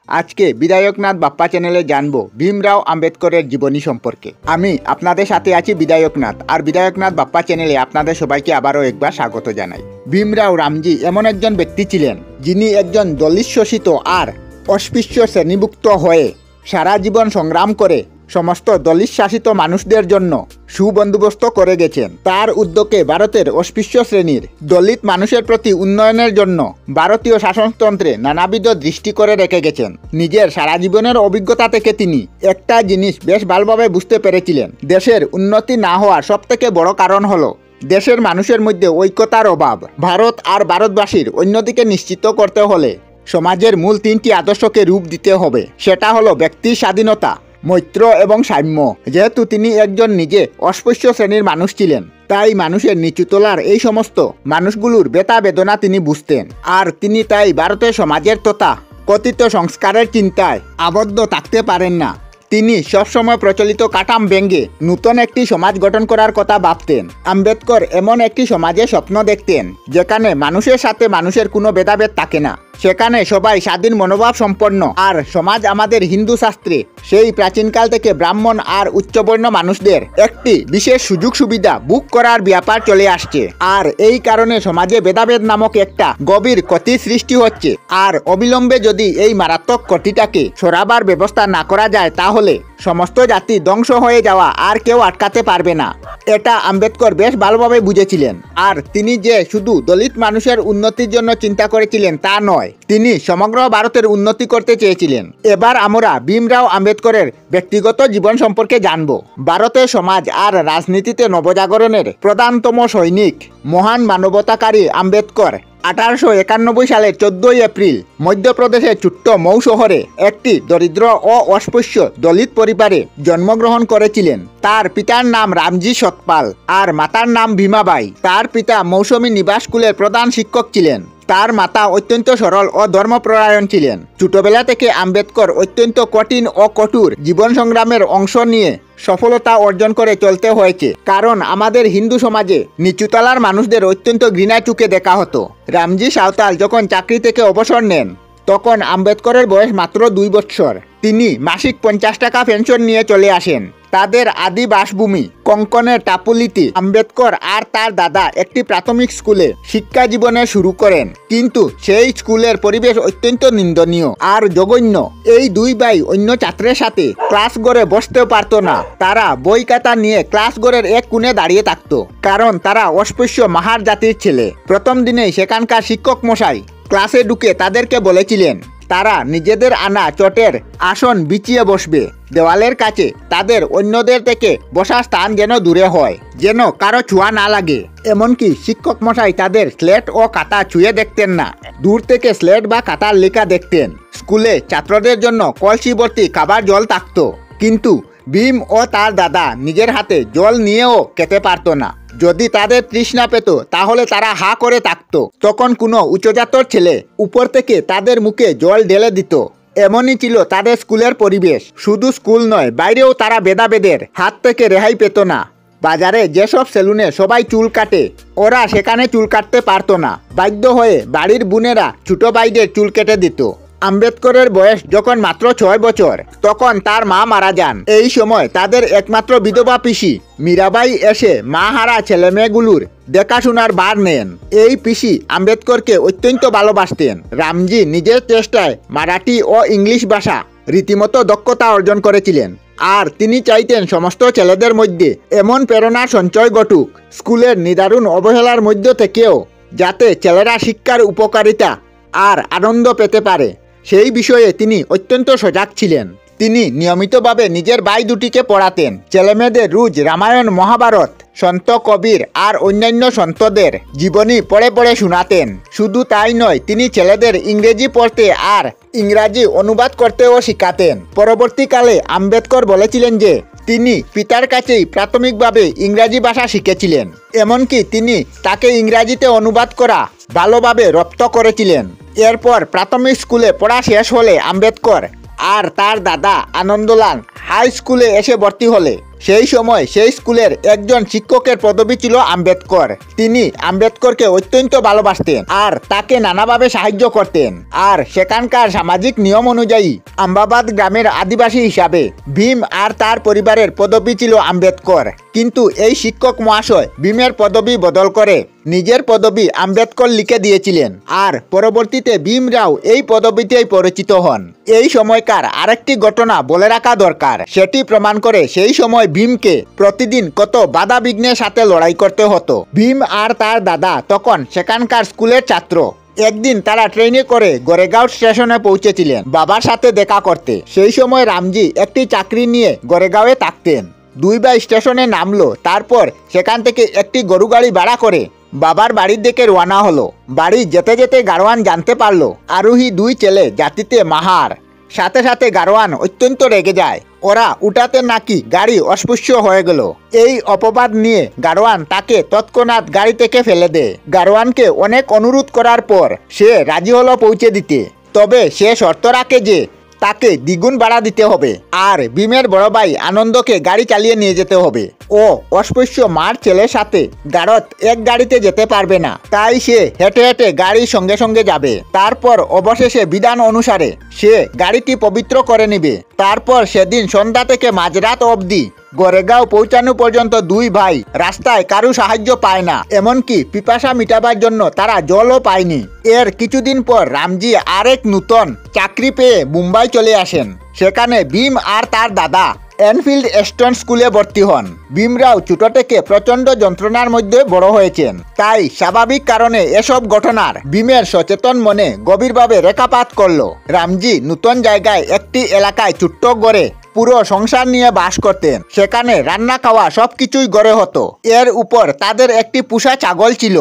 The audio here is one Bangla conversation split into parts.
আজকে বিধায়কনাথ বাপ্পা চ্যানেলে জানবো ভীমরাও আম্বেদকরের জীবনী সম্পর্কে। আমি আপনাদের সাথে আছি বিধায়কনাথ, আর বিধায়কনাথ বাপ্পা চ্যানেলে আপনাদের সবাইকে আবারও একবার স্বাগত জানাই। ভীমরাও রামজি এমন একজন ব্যক্তি ছিলেন যিনি একজন দলিত শোষিত আর অস্পৃশ্য শ্রেণীভুক্ত হয়ে সারা জীবন সংগ্রাম করে সমস্ত দলিত শাসিত মানুষদের জন্য সুবন্দোবস্ত করে গেছেন। তার উদ্যোগে ভারতের অস্পৃশ্য শ্রেণীর দলিত মানুষের প্রতি উন্নয়নের জন্য ভারতীয় শাসনতন্ত্রে নানাবিধ দৃষ্টি করে রেখে গেছেন। নিজের সারা জীবনের অভিজ্ঞতা থেকে তিনি একটা জিনিস বেশ ভালোভাবে বুঝতে পেরেছিলেন, দেশের উন্নতি না হওয়ার সবথেকে বড় কারণ হলো দেশের মানুষের মধ্যে ঐক্যতার অভাব। ভারত আর ভারতবাসীর অন্যদিকে নিশ্চিত করতে হলে সমাজের মূল তিনটি আদর্শকে রূপ দিতে হবে। সেটা হলো ব্যক্তির স্বাধীনতা, মৈত্র এবং সাম্য। যেহেতু তিনি একজন নিজে অস্পৃশ্য শ্রেণীর মানুষ ছিলেন, তাই মানুষের নিচুতলার এই সমস্ত মানুষগুলোর ব্যথা বেদনা তিনি বুঝতেন। আর তিনি তাই ভারতের সমাজের তথা কথিত সংস্কারের চিন্তায় আবদ্ধ থাকতে পারেন না। তিনি সবসময় প্রচলিত কাঠাম ভেঙে নূতন একটি সমাজ গঠন করার কথা ভাবতেন। আম্বেদকর এমন একটি সমাজের স্বপ্ন দেখতেন যেখানে মানুষের সাথে মানুষের কোনো ভেদাভেদ থাকে না, সেখানে সবাই স্বাধীন মনোভাব সম্পন্ন। আর সমাজ আমাদের হিন্দু শাস্ত্রে সেই প্রাচীনকাল থেকে ব্রাহ্মণ আর উচ্চবর্ণ মানুষদের একটি বিশেষ সুযোগ সুবিধা বুক করার ব্যাপার চলে আসছে। আর এই কারণে সমাজে ভেদাভেদ নামক একটা গভীর ক্ষতি সৃষ্টি হচ্ছে। আর অবিলম্বে যদি এই মারাত্মক ক্ষতিটাকে সরাবার ব্যবস্থা না করা যায়, তাহলে সমস্ত জাতি ধ্বংস হয়ে যাওয়া আর কেউ আটকাতে পারবে না। এটা আম্বেদকর বেশ ভালোভাবে বুঝেছিলেন। আর তিনি যে শুধু দলিত মানুষের উন্নতির জন্য চিন্তা করেছিলেন তা নয়, তিনি সমগ্র ভারতের উন্নতি করতে চেয়েছিলেন। এবার আমরা ভীমরাও আম্বেদকরের ব্যক্তিগত জীবন সম্পর্কে জানব। ভারতের সমাজ আর রাজনীতিতে নবজাগরণের প্রধানতম সৈনিক মহান মানবতাকারী আম্বেদকর 1891 সালের 14 এপ্রিল মধ্যপ্রদেশের ছোট্ট মৌ শহরে একটি দরিদ্র ও অস্পৃশ্য দলিত পরিবারে জন্মগ্রহণ করেছিলেন। তার পিতার নাম রামজি সতপাল আর মাতার নাম ভীমাবাই। তার পিতা মৌসুমী নিবাস স্কুলের প্রধান শিক্ষক ছিলেন। তার মাতা অত্যন্ত সরল ও ধর্মপরায়ণ ছিলেন। ছোটবেলা থেকে আম্বেদকর অত্যন্ত কঠিন ও কঠোর জীবন সংগ্রামের অংশ নিয়ে সফলতা অর্জন করে চলতে হয়েছে, কারণ আমাদের হিন্দু সমাজে নিচুতলার মানুষদের অত্যন্ত ঘৃণা চোখে দেখা হতো। রামজি সাঁওতাল যখন চাকরি থেকে অবসর নেন, তখন আম্বেদকরের বয়স মাত্র 2 বছর। তিনি মাসিক 50 টাকা পেনশন নিয়ে চলে আসেন। তাদের আদি বাসভূমি কঙ্কনের টাপুলিতে আম্বেদকর আর তার দাদা একটি প্রাথমিক স্কুলে শিক্ষা জীবনে শুরু করেন। কিন্তু সেই স্কুলের পরিবেশ অত্যন্ত নিন্দনীয় আর জঘন্য। এই দুই ভাই অন্য ছাত্রের সাথে ক্লাস ঘরে বসতেও পারত না। তারা বই খাতা নিয়ে ক্লাস ঘরের এক কোণে দাঁড়িয়ে থাকত, কারণ তারা অস্পৃশ্য মাহার জাতির ছেলে। প্রথম দিনেই সেখানকার শিক্ষক মশাই ক্লাসে ঢুকে তাদেরকে বলেছিলেন তারা নিজেদের আনা চটের আসন বিছিয়ে বসবে। দেওয়ালের কাছে তাদের অন্যদের থেকে বসার স্থান যেন দূরে হয়, যেন কারো ছোঁয়া না লাগে। এমনকি শিক্ষক মশাই তাদের স্লেট ও খাতা ছুঁয়ে দেখতেন না, দূর থেকে স্লেট বা খাতার লেখা দেখতেন। স্কুলে ছাত্রদের জন্য কলসি ভর্তি খাবার জল থাকত, কিন্তু ভীম ও তার দাদা নিজের হাতে জল নিয়েও খেতে পারত না। যদি তাদের তৃষ্ণা পেত, তাহলে তারা হা করে থাকতো। তখন কোনো উচ্চজাতর ছেলে উপর থেকে তাদের মুখে জল ঢেলে দিত। এমনই ছিল তাদের স্কুলের পরিবেশ। শুধু স্কুল নয়, বাইরেও তারা ভেদাভেদের হাত থেকে রেহাই পেত না। বাজারে যেসব সেলুনে সবাই চুল কাটে, ওরা সেখানে চুল কাটতে পারত না। বাধ্য হয়ে বাড়ির বোনেরা ছোট ভাইদের চুল কেটে দিত। আম্বেদকরের বয়স যখন মাত্র 6 বছর, তখন তার মা মারা যান। এই সময় তাদের একমাত্র বিধবা পিসি মীরাবাই এসে মা হারা ছেলে মেয়েগুলোর দেখাশোনার ভার নেন। এই পিসি আম্বেদকরকে অত্যন্ত ভালোবাসতেন। রামজি নিজের চেষ্টায় মারাঠি ও ইংলিশ ভাষা রীতিমতো দক্ষতা অর্জন করেছিলেন। আর তিনি চাইতেন সমস্ত ছেলেদের মধ্যে এমন প্রেরণার সঞ্চয় ঘটুক, স্কুলের নিদারুণ অবহেলার মধ্য থেকেও যাতে ছেলেরা শিক্ষার উপকারিতা আর আনন্দ পেতে পারে, সেই বিষয়ে তিনি অত্যন্ত সজাগ ছিলেন। তিনি নিয়মিতভাবে নিজের ভাই দুটিকে পড়াতেন। ছেলেমেয়েদের রোজ রামায়ণ, মহাভারত, সন্ত কবির আর অন্যান্য সন্তদের জীবনী পড়ে পড়ে শোনাতেন। শুধু তাই নয়, তিনি ছেলেদের ইংরেজি পড়তে আর ইংরাজি অনুবাদ করতেও শেখাতেন। পরবর্তীকালে আম্বেদকর বলেছিলেন যে তিনি পিতার কাছেই প্রাথমিকভাবে ইংরাজি ভাষা শিখেছিলেন। এমনকি তিনি তাকে ইংরাজিতে অনুবাদ করা ভালোভাবে রপ্ত করেছিলেন। এরপর প্রাথমিক স্কুলে পড়া শেষ হলে আম্বেদকর আর তার দাদা আনন্দলাল হাই স্কুলে এসে ভর্তি হলে সেই সময় সেই স্কুলের একজন শিক্ষকের পদবি ছিল আম্বেদকর। তিনি আম্বেদকরকে অত্যন্ত ভালোবাসতেন আর তাকে নানাভাবে সাহায্য করতেন। আর সেখানকার সামাজিক নিয়ম অনুযায়ী আম্বাবাদ গ্রামের আদিবাসী হিসাবে ভীম আর তার পরিবারের পদবি ছিল আম্বেদকর। কিন্তু এই শিক্ষক মহাশয় ভীমের পদবি বদল করে নিজের পদবি আম্বেদকর লিখে দিয়েছিলেন আর পরবর্তীতে ভীমরাও এই পদবিতেই পরিচিত হন। এই সময়কার আরেকটি ঘটনা বলে রাখা দরকার। সেটি প্রমাণ করে সেই সময় ভীমকে প্রতিদিন কত বাধা বিঘ্নের সাথে লড়াই করতে হতো। ভীম আর তার দাদা তখন সেখানকার স্কুলের ছাত্র। একদিন তারা ট্রেনে করে গোরেগাঁও স্টেশনে পৌঁছেছিলেন বাবার সাথে দেখা করতে। সেই সময় রামজি একটি চাকরি নিয়ে গোরেগাঁওয়ে থাকতেন। দুই ভাই স্টেশনে নামলো, তারপর সেখান থেকে একটি গরু গাড়ি ভাড়া করে বাবার বাড়ির দিকে রওনা হলো। বাড়ি যেতে যেতে গাড়োয়ান জানতে পারলো আরোহী দুই ছেলে জাতিতে মাহার। সাথে সাথে গাড়োয়ান অত্যন্ত রেগে যায়। ওরা উঠাতে নাকি গাড়ি অস্পৃশ্য হয়ে গেল। এই অপবাদ নিয়ে গাড়োয়ান তাকে তৎক্ষণাৎ গাড়ি থেকে ফেলে দেয়। গাড়োয়ানকে অনেক অনুরোধ করার পর সে রাজি হলো পৌঁছে দিতে। তবে সে শর্ত রাখে যে তাকে দ্বিগুণ ভাড়া দিতে হবে আর ভীমের বড় ভাই আনন্দকে গাড়ি চালিয়ে নিয়ে যেতে হবে। ও অস্পৃশ্য মার ছেলের সাথে গারদ এক গাড়িতে যেতে পারবে না, তাই সে হেঁটে হেঁটে গাড়ির সঙ্গে সঙ্গে যাবে। তারপর অবশেষে বিধান অনুসারে সে গাড়িটি পবিত্র করে নিবে। তারপর সেদিন সন্ধ্যা থেকে মাঝরাত অবধি গোরেগাঁও পৌঁছানো পর্যন্ত দুই ভাই রাস্তায় কারো সাহায্য পায় না, এমনকি পিপাসা মিটাবার জন্য তারা জলও পায়নি। এর কিছুদিন পর রামজি আরেক নূতন চাকরি পেয়ে মুম্বাই চলে আসেন। সেখানে ভীম আর তার দাদা এনফিল্ড স্টোন স্কুলে ভর্তি হন। ভীমরাও ছোট থেকে প্রচন্ড যন্ত্রণার মধ্যে বড় হয়েছেন, তাই স্বাভাবিক কারণে এসব ঘটনার ভীমের সচেতন মনে গভীরভাবে রেখাপাত করলো। রামজি নূতন জায়গায় একটি এলাকায় ছোট্ট গড়ে পুরো সংসার নিয়ে বাস করতেন। সেখানে রান্না খাওয়া সবকিছুই গড়ে হতো। এর উপর তাদের একটি পোষা ছাগল ছিল।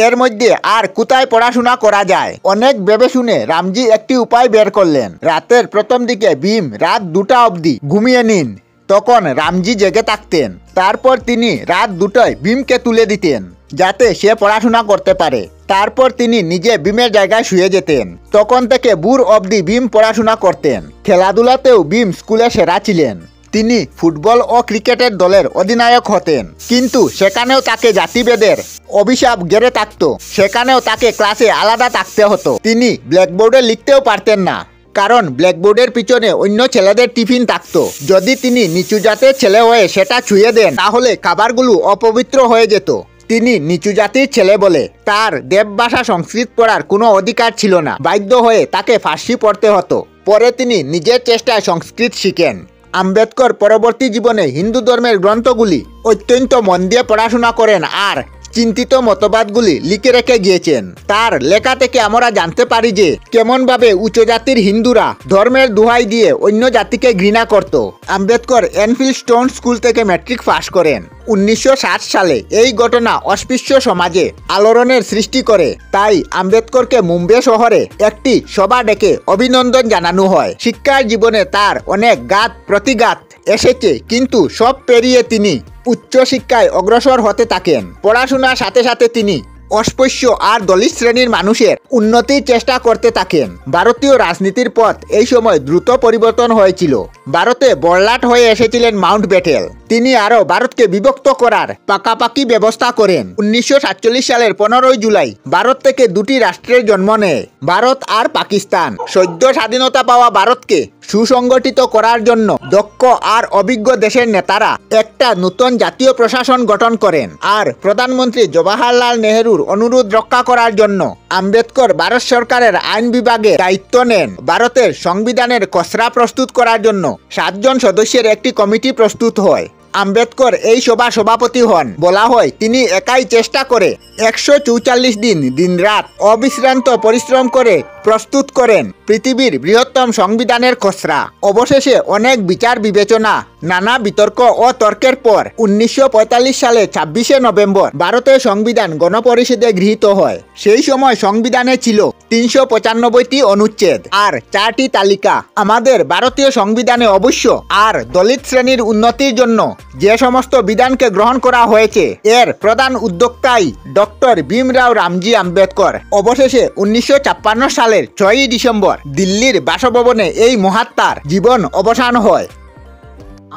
এর মধ্যে আর কোথায় পড়াশোনা করা যায়? অনেক ভেবে শুনে রামজি একটি উপায় বের করলেন। রাতের প্রথম দিকে ভীম রাত 2টা অবধি ঘুমিয়ে নিন, তখন রামজি জেগে থাকতেন। তারপর তিনি রাত 2টায় ভীমকে তুলে দিতেন যাতে সে পড়াশোনা করতে পারে। তারপর তিনি নিজে ভীমের জায়গায় শুয়ে যেতেন। তখন থেকে ভোর অবধি ভীম পড়াশোনা করতেন। খেলাধুলাতেও ভীম স্কুলে সেরা ছিলেন। তিনি ফুটবল ও ক্রিকেটের দলের অধিনায়ক হতেন। কিন্তু সেখানেও তাকে জাতিভেদের অভিশাপ ঘিরে থাকতো। সেখানেও তাকে ক্লাসে আলাদা থাকতে হতো। তিনি ব্ল্যাকবোর্ডে লিখতেও পারতেন না, কারণ ব্ল্যাকবোর্ডের পিছনে অন্য ছেলেদের টিফিন থাকতো। যদি তিনি নিচু জাতের ছেলে হয়ে সেটা ছুঁয়ে দেন তাহলে খাবারগুলো অপবিত্র হয়ে যেত। তিনি নিচু জাতির ছেলে বলে তার দেবভাষা সংস্কৃত পড়ার কোনো অধিকার ছিল না। বাধ্য হয়ে তাকে ফার্সি পড়তে হতো। পরে তিনি নিজের চেষ্টায় সংস্কৃত শিখেন। আম্বেদকর পরবর্তী জীবনে হিন্দু ধর্মের গ্রন্থগুলি অত্যন্ত মন দিয়ে পড়াশোনা করেন আর চিন্তিত মতবাদগুলি লিখে রেখে গিয়েছেন। তার লেখা থেকে আমরা জানতে পারি যে কেমনভাবে উচ্চ জাতির হিন্দুরা ধর্মের দোহাই দিয়ে অন্য জাতিকে ঘৃণা করত। আম্বেদকর এনফিল্ড স্টোন স্কুল থেকে ম্যাট্রিক পাশ করেন 1960 সালে। এই ঘটনা অস্পৃশ্য সমাজে আলোড়নের সৃষ্টি করে, তাই আম্বেদকরকে মুম্বাই শহরে একটি সভা ডেকে অভিনন্দন জানানো হয়। শিক্ষার জীবনে তার অনেক ঘাত প্রতিঘাত এসেছে, কিন্তু সব পেরিয়ে তিনি উচ্চশিক্ষায় অগ্রসর হতে থাকেন। পড়াশোনার সাথে সাথে তিনি অস্পৃশ্য আর দলিত শ্রেণীর মানুষের উন্নতির চেষ্টা করতে থাকেন। ভারতীয় রাজনীতির পথ এই সময় দ্রুত পরিবর্তন হয়েছিল। ভারতে বড়লাট হয়ে এসেছিলেন মাউন্ট ব্যাটেল। তিনি আরও ভারতকে বিভক্ত করার পাকাপাকি ব্যবস্থা করেন। 1947 সালের 15 জুলাই ভারত থেকে দুটি রাষ্ট্রের জন্ম নেয়, ভারত আর পাকিস্তান। সদ্য স্বাধীনতা পাওয়া ভারতকে সুসংগঠিত করার জন্য দক্ষ আর অভিজ্ঞ দেশের নেতারা একটা নতুন জাতীয় প্রশাসন গঠন করেন আর প্রধানমন্ত্রী জওহরলাল নেহরুর অনুরোধ রক্ষা করার জন্য আম্বেদকর ভারত সরকারের আইন বিভাগে দায়িত্ব নেন। ভারতের সংবিধানের খসড়া প্রস্তুত করার জন্য 7 জন সদস্যের একটি কমিটি প্রস্তুত হয়। আম্বেদকর এই সভা সভাপতি হন। বলা হয় তিনি একাই চেষ্টা করে 144 দিন দিনরাত অবিশ্রান্ত পরিশ্রম করে প্রস্তুত করেন পৃথিবীর বৃহত্তম সংবিধানের খসড়া। অবশেষে অনেক বিচার বিবেচনা, নানা বিতর্ক ও তর্কের পর 1945 সালে 26শে নভেম্বর ভারতের সংবিধান গণপরিষদে গৃহীত হয়। সেই সময় সংবিধানে ছিল 395টি অনুচ্ছেদ আর 4টি তালিকা। আমাদের ভারতীয় সংবিধানে অবশ্য আর দলিত শ্রেণীর উন্নতির জন্য যে সমস্ত বিধানকে গ্রহণ করা হয়েছে এর প্রধান উদ্যোক্তাই ডক্টর ভীমরাও রামজি আম্বেদকর। অবশেষে 1956 সালের 6ই ডিসেম্বর দিল্লির বাসভবনে এই মহাত্মার জীবন অবসান হয়।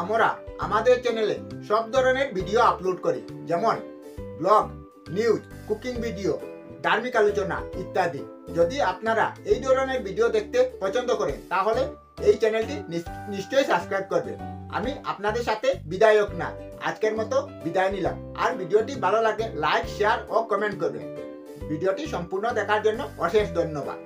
আমরা আমাদের চ্যানেলে সব ধরনের ভিডিও আপলোড করি, যেমন ব্লগ, নিউজ, কুকিং ভিডিও, ধার্মিক আলোচনা ইত্যাদি। যদি আপনারা এই ধরনের ভিডিও দেখতে পছন্দ করেন তাহলে এই চ্যানেলটি নিশ্চয়ই সাবস্ক্রাইব করবেন। আমি আপনাদের সাথে বিদায়ক না, আজকের মতো বিদায় নিলাম। আর ভিডিওটি ভালো লাগে লাইক, শেয়ার ও কমেন্ট করবেন। ভিডিওটি সম্পূর্ণ দেখার জন্য অশেষ ধন্যবাদ।